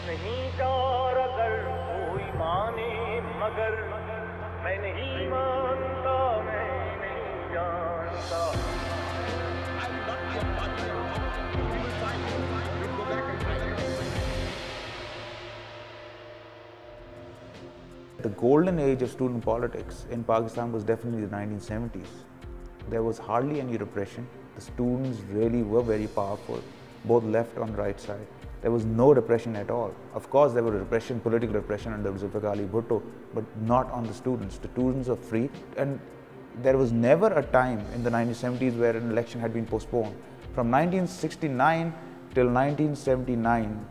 नहीं चार अगर कोई माने मगर मैं नहीं मानता मैं नहीं जानता The golden age of student politics in Pakistan was definitely the 1970s. There was hardly any repression. The students really were very powerful, both left and right side. There was no repression at all. Of course, there was repression, political repression under Zulfikar Ali Bhutto, but not on the students. The students were free, and there was never a time in the 1970s where an election had been postponed. From 1969 till 1979,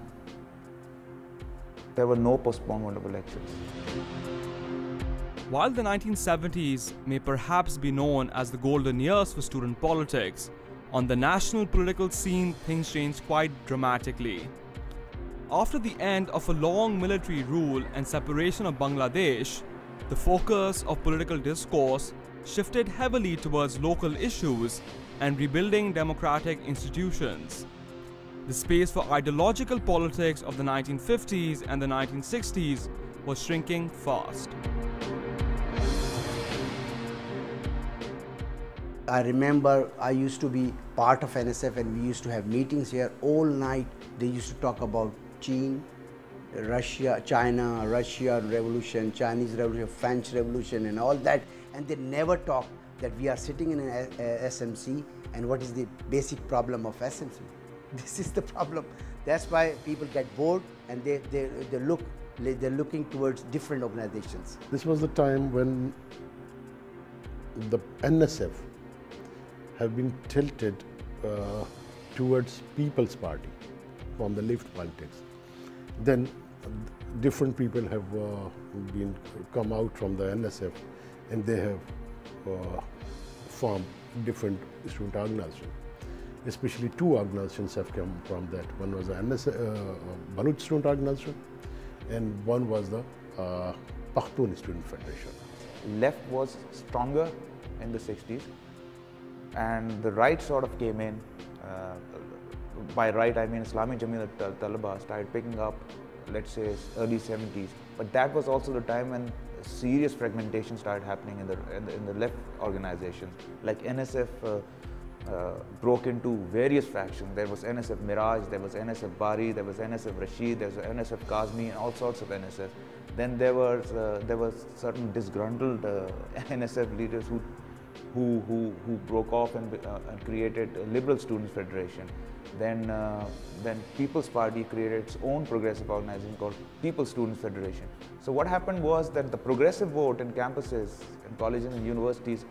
there were no postponement of elections. While the 1970s may perhaps be known as the golden years for student politics, on the national political scene things changed quite dramatically. After the end of a long military rule and separation of Bangladesh, the focus of political discourse shifted heavily towards local issues and rebuilding democratic institutions. The space for ideological politics of the 1950s and the 1960s was shrinking fast. I remember I used to be part of NSF and we used to have meetings here all night. They used to talk about China, Russia revolution, Chinese revolution, French revolution and all that. And they never talked that we are sitting in an SMC and what is the basic problem of SMC. This is the problem. That's why people get bored and they're looking towards different organizations. This was the time when the NSF have been tilted towards People's Party from the left politics. Then different people have come out from the NSF and they have formed different student organizations. Especially two organizations have come from that. One was the Baluch Student Organization and one was the Pashtun Student Federation. Left was stronger in the 60s and the right sort of came in. By right I mean Islamic Jameel Talaba started picking up, let's say early 70s, but that was also the time when serious fragmentation started happening in the left organizations. Like NSF broke into various fractions. There was NSF Miraj, there was NSF Bari, there was NSF Rashid, there was NSF Kazmi, and all sorts of NSF. Then there was certain disgruntled NSF leaders who broke off and created a Liberal Students Federation. Then People's Party created its own progressive organization called People's Students Federation. So what happened was that the progressive vote in campuses, in colleges and universities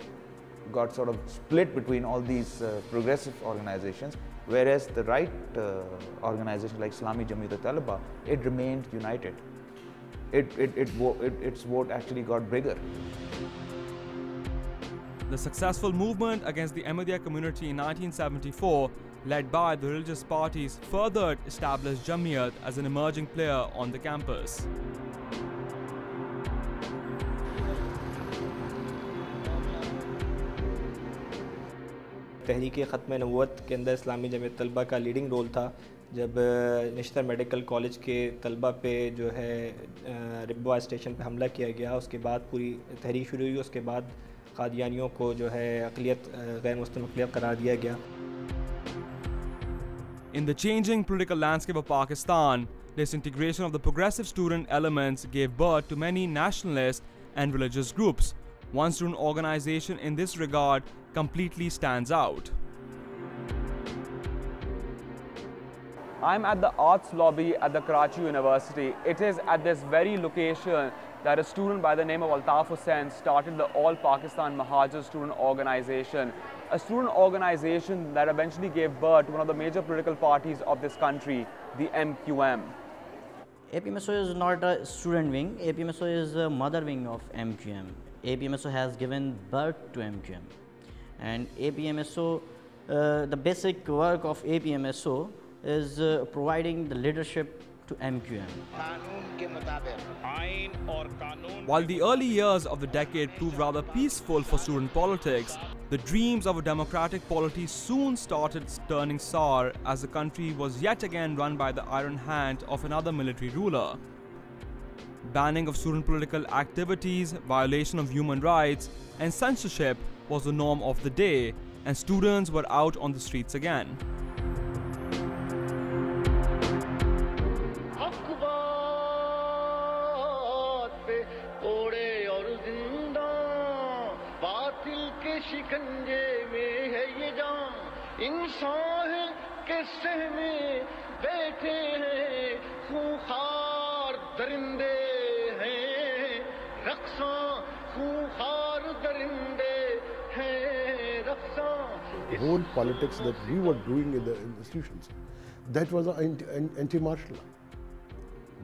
got sort of split between all these progressive organizations, whereas the right organization like Islami Jameel Talaba, it remained united. Its vote actually got bigger. The successful movement against the Ahmadiyya community in 1974, led by the religious parties, further established Jamiyat as an emerging player on the campus. तहरीक ख़त्म नबूवत के अंदर इस्लामी जमीयत तलबा का leading role था। जब national medical college के तलबा पे जो है रिब्वा स्टेशन पे हमला किया गया, उसके बाद पूरी तहरीक शुरू हुई। उसके बाद कादियानियों को जो है अक़लियत गैर मुस्लिम अक़लियत करार दिया गया। In the changing political landscape of Pakistan, this integration of the progressive student elements gave birth to many nationalist and religious groups. One student organization in this regard completely stands out. I'm at the arts lobby at the Karachi University. It is at this very location that a student by the name of Altaf Hussain started the All Pakistan Mahajar Student Organization, a student organization that eventually gave birth to one of the major political parties of this country, the MQM. APMSO is not a student wing. APMSO is a mother wing of MQM. APMSO has given birth to MQM. And APMSO, the basic work of APMSO is providing the leadership to MQM. While the early years of the decade proved rather peaceful for student politics, the dreams of a democratic polity soon started turning sour as the country was yet again run by the iron hand of another military ruler. Banning of student political activities, violation of human rights, and censorship was the norm of the day, and students were out on the streets again. The whole politics that we were doing in the institutions, that was an anti-martial law.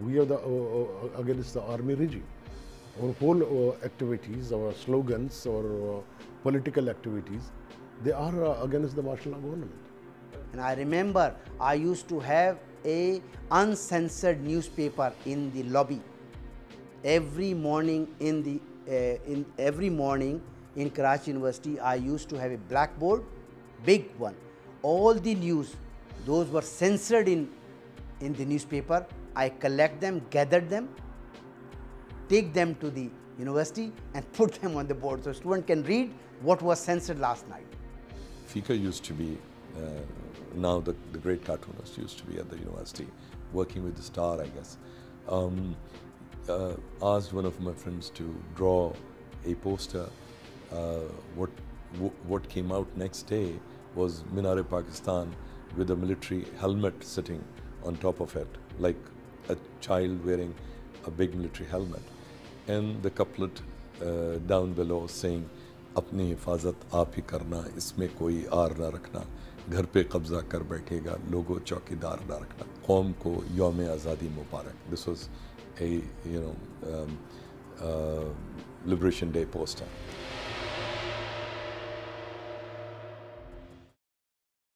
We are against the army regime. Our whole activities, our slogans, our political activities, they are against the martial law government. And I remember I used to have a uncensored newspaper in the lobby. Every morning in Karachi University, I used to have a blackboard, big one. All the news, those were censored in the newspaper. I collect them, gather them, take them to the university and put them on the board so student can read what was censored last night. Fika used to be, now the great cartoonist used to be at the university, working with the Star, I guess. Asked one of my friends to draw a poster. What came out next day was Minar-e-Pakistan with a military helmet sitting on top of it, like a child wearing a big military helmet. And the couplet down below saying, अपनी हिफाजत आप ही करना, इसमें कोई are ना रखना, घर पे कब्जा कर बैठेगा, लोगों चौकीदार ना रखना, कौम को यौम आज़ादी मुबारक. This was a Liberation Day poster.